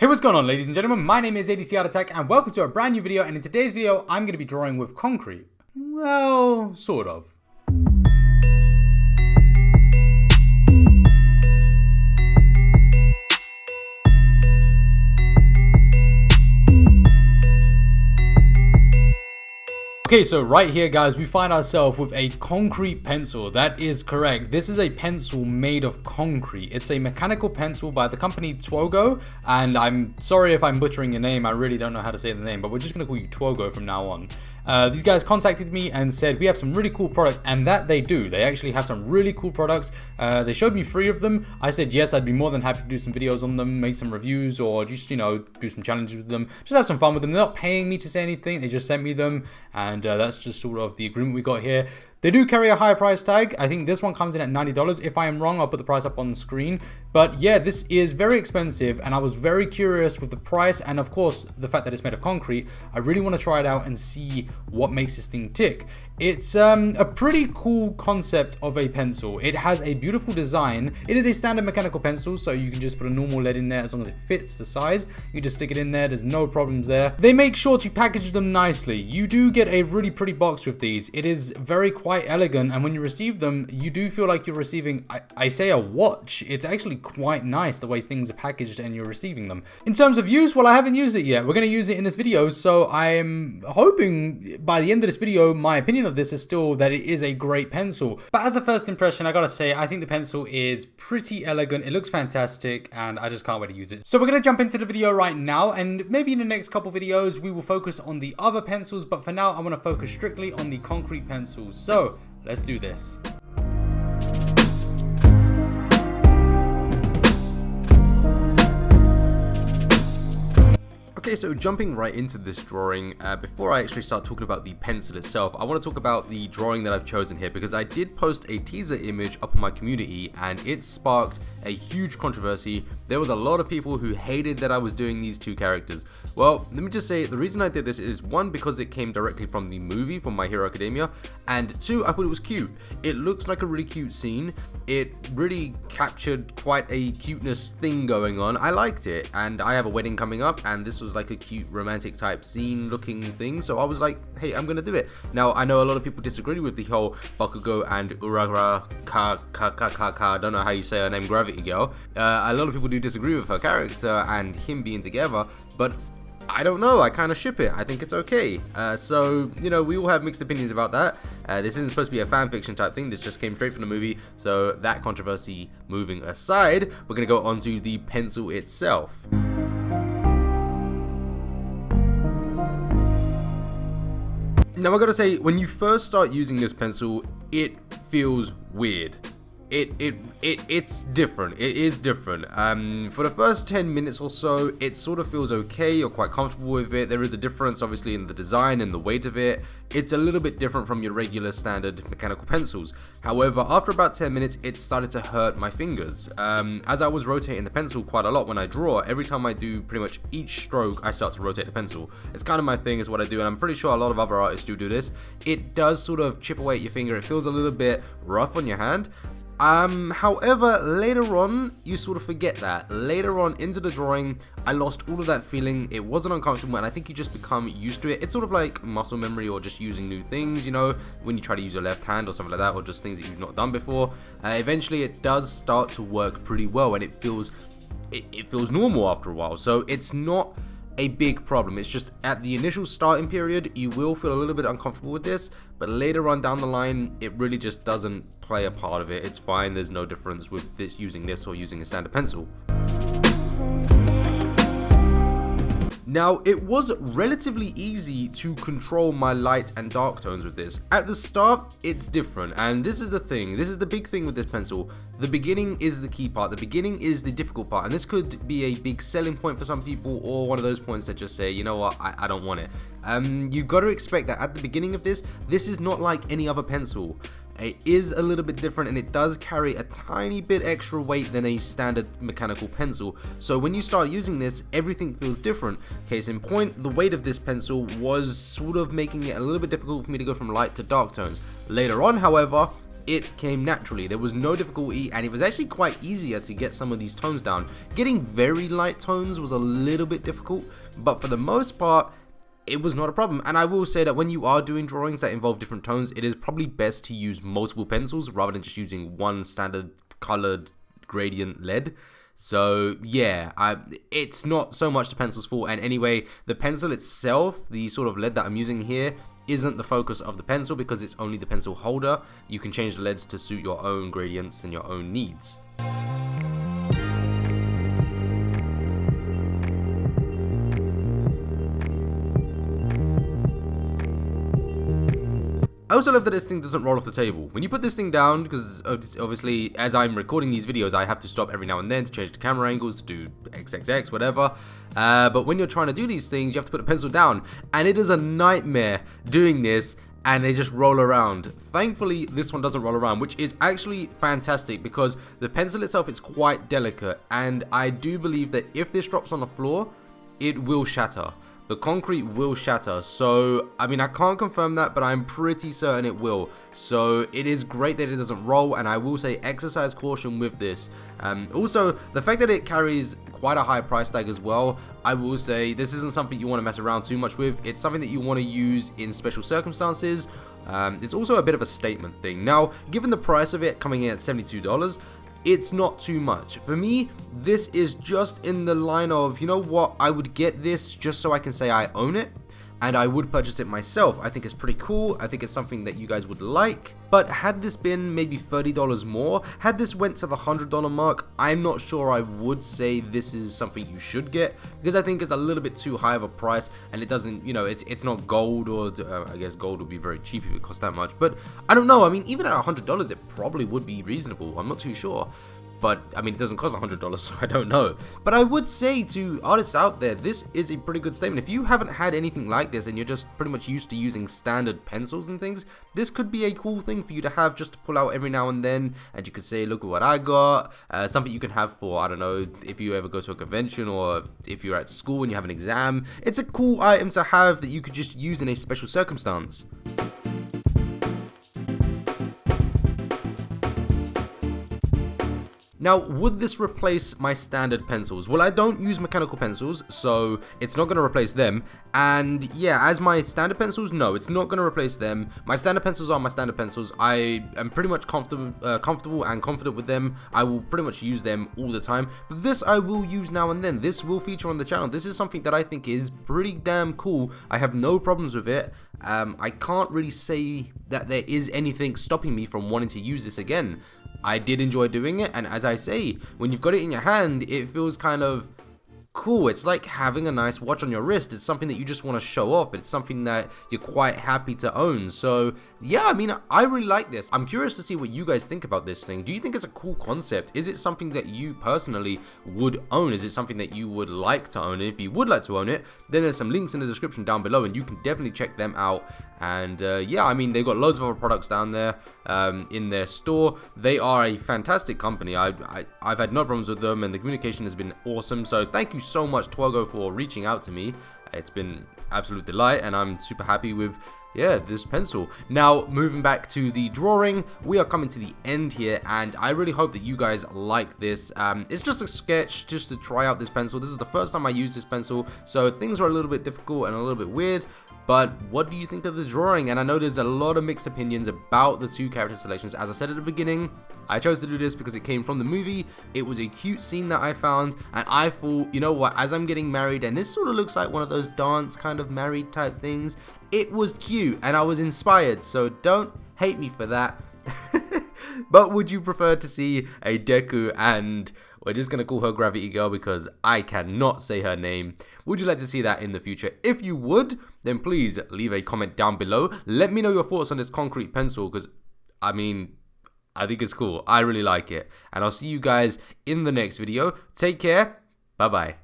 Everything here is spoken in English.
Hey, what's going on, ladies and gentlemen? My name is ADCArtAttack and welcome to a brand new video, and in today's video I'm going to be drawing with concrete. Well, sort of. Okay, so right here, guys, we find ourselves with a concrete pencil. That is correct. This is a pencil made of concrete. It's a mechanical pencil by the company Twogo, and I'm sorry if I'm butchering your name. I really don't know how to say the name, but we're just going to call you Twogo from now on. These guys contacted me and said we have some really cool products, and that they do. They actually have some really cool products. They showed me 3 of them. I said yes, I'd be more than happy to do some videos on them, make some reviews, or just, you know, do some challenges with them. Just have some fun with them. They're not paying me to say anything. They just sent me them, and that's just sort of the agreement we got here. They do carry a higher price tag. I think this one comes in at $90. If I am wrong, I'll put the price up on the screen. But yeah, this is very expensive, and I was very curious with the price and of course the fact that it's made of concrete. I really want to try it out and see what makes this thing tick. It's a pretty cool concept of a pencil. It has a beautiful design. It is a standard mechanical pencil, so you can just put a normal lead in there as long as it fits the size. You can just stick it in there. There's no problems there. They make sure to package them nicely. You do get a really pretty box with these. It is very quite elegant, and when you receive them, you do feel like you're receiving, I say a watch. It's actually quite nice the way things are packaged and you're receiving them. In terms of use, well, I haven't used it yet. We're going to use it in this video, so I'm hoping by the end of this video, my opinion of this is still that it is a great pencil. But as a first impression, I gotta say, I think the pencil is pretty elegant. It looks fantastic, and I just can't wait to use it. So we're gonna jump into the video right now, and maybe in the next couple videos, we will focus on the other pencils, but for now, I wanna focus strictly on the concrete pencils. So let's do this. Okay, so jumping right into this drawing, before I actually start talking about the pencil itself, I want to talk about the drawing that I've chosen here, because I did post a teaser image up on my community and it sparked a huge controversy. There was a lot of people who hated that I was doing these 2 characters. Well, let me just say, the reason I did this is 1, because it came directly from the movie, from My Hero Academia, and 2, I thought it was cute. It looks like a really cute scene. It really captured quite a cuteness thing going on. I liked it, and I have a wedding coming up, and this was like a cute romantic type scene looking thing, so I was like, hey, I'm gonna do it. Now, I know a lot of people disagree with the whole Bakugo and Uraraka, I don't know how you say her name, Gravity Girl. A lot of people do disagree with her character and him being together, but I don't know, I kind of ship it. I think it's okay. So, you know, we all have mixed opinions about that. This isn't supposed to be a fan fiction type thing. This just came straight from the movie. So that controversy moving aside, we're going to go on to the pencil itself. Now I gotta say, when you first start using this pencil, it feels weird. It's different. It is different. For the first 10 minutes or so, it sort of feels okay. You're quite comfortable with it. There is a difference, obviously, in the design and the weight of it. It's a little bit different from your regular standard mechanical pencils. However, after about 10 minutes, it started to hurt my fingers. As I was rotating the pencil quite a lot when I draw, every time I do pretty much each stroke, I start to rotate the pencil. It's kind of my thing, is what I do, and I'm pretty sure a lot of other artists do this. It does sort of chip away at your finger. It feels a little bit rough on your hand. However, later on, you sort of forget that. Later on into the drawing, I lost all of that feeling. It wasn't uncomfortable, and I think you just become used to it. It's sort of like muscle memory, or just using new things, you know, when you try to use your left hand or something like that, or just things that you've not done before. Eventually, it does start to work pretty well, and it feels normal after a while. So it's not a big problem. It's just at the initial starting period, you will feel a little bit uncomfortable with this, but later on down the line, it really just doesn't play a part of it. It's fine. There's no difference with this using this or using a standard pencil. Now, it was relatively easy to control my light and dark tones with this. At the start, it's different, and this is the thing. This is the big thing with this pencil. The beginning is the key part. The beginning is the difficult part, and this could be a big selling point for some people, or one of those points that just say, you know what, I don't want it. You got to expect that at the beginning of this is not like any other pencil. It is a little bit different, and it does carry a tiny bit extra weight than a standard mechanical pencil. So when you start using this, everything feels different. Case in point, the weight of this pencil was sort of making it a little bit difficult for me to go from light to dark tones. Later on, however, it came naturally. There was no difficulty, and it was actually quite easier to get some of these tones down. Getting very light tones was a little bit difficult, but for the most part, it was not a problem. And I will say that when you are doing drawings that involve different tones, it is probably best to use multiple pencils rather than just using one standard colored gradient lead. So yeah, it's not so much the pencil's fault. And anyway, the pencil itself, the sort of lead that I'm using here, isn't the focus of the pencil because it's only the pencil holder. You can change the leads to suit your own gradients and your own needs. I also love that this thing doesn't roll off the table. When you put this thing down, because obviously as I'm recording these videos, I have to stop every now and then to change the camera angles, to do XXX, whatever. But when you're trying to do these things, you have to put the pencil down. And it is a nightmare doing this, and they just roll around. Thankfully, this one doesn't roll around, which is actually fantastic because the pencil itself is quite delicate. And I do believe that if this drops on the floor, it will shatter. The concrete will shatter. So, I mean, I can't confirm that, but I'm pretty certain it will. So, it is great that it doesn't roll, and I will say exercise caution with this. Also, the fact that it carries quite a high price tag as well, I will say this isn't something you want to mess around too much with. It's something that you want to use in special circumstances. It's also a bit of a statement thing. Now, given the price of it coming in at $72, it's not too much. For me, this is just in the line of, you know what, I would get this just so I can say I own it, and I would purchase it myself. I think it's pretty cool. I think it's something that you guys would like. But had this been maybe $30 more, had this went to the $100 mark, I'm not sure I would say this is something you should get, because I think it's a little bit too high of a price, and it doesn't, you know, it's not gold, or I guess gold would be very cheap if it cost that much. But I don't know. I mean, even at $100, it probably would be reasonable. I'm not too sure. But, I mean, it doesn't cost $100, so I don't know. But I would say to artists out there, this is a pretty good statement. If you haven't had anything like this and you're just pretty much used to using standard pencils and things, this could be a cool thing for you to have just to pull out every now and then. And you could say, look at what I got. Something you can have for, I don't know, if you ever go to a convention or if you're at school and you have an exam. It's a cool item to have that you could just use in a special circumstance. Now, would this replace my standard pencils? Well, I don't use mechanical pencils, so it's not going to replace them. And yeah, as my standard pencils, no, it's not going to replace them. My standard pencils are my standard pencils. I am pretty much comfortable and confident with them. I will pretty much use them all the time. But this I will use now and then. This will feature on the channel. This is something that I think is pretty damn cool. I have no problems with it. I can't really say that there is anything stopping me from wanting to use this again. I did enjoy doing it, and as I say, when you've got it in your hand, it feels kind of cool. It's like having a nice watch on your wrist. It's something that you just want to show off. It's something that you're quite happy to own. So yeah, I mean, I really like this. I'm curious to see what you guys think about this thing. Do you think it's a cool concept? Is it something that you personally would own? Is it something that you would like to own? And if you would like to own it, then there's some links in the description down below, and you can definitely check them out. And yeah, I mean, they've got loads of other products down there in their store. They are a fantastic company. I've had no problems with them, and the communication has been awesome. So thank you so much, Twogo, for reaching out to me. It's been absolute delight, and I'm super happy with, yeah, this pencil. Now, moving back to the drawing, we are coming to the end here, and I really hope that you guys like this. It's just a sketch just to try out this pencil. This is the first time I use this pencil, so things are a little bit difficult and a little bit weird. But what do you think of the drawing? And I know there's a lot of mixed opinions about the two character selections. As I said at the beginning, I chose to do this because it came from the movie. It was a cute scene that I found, and I thought, you know what, as I'm getting married, and this sort of looks like one of those dance kind of married type things, it was cute and I was inspired, so don't hate me for that. But would you prefer to see a Deku and, we're just going to call her Gravity Girl because I cannot say her name. Would you like to see that in the future? If you would, then please leave a comment down below. Let me know your thoughts on this concrete pencil because, I mean, I think it's cool. I really like it. And I'll see you guys in the next video. Take care. Bye-bye.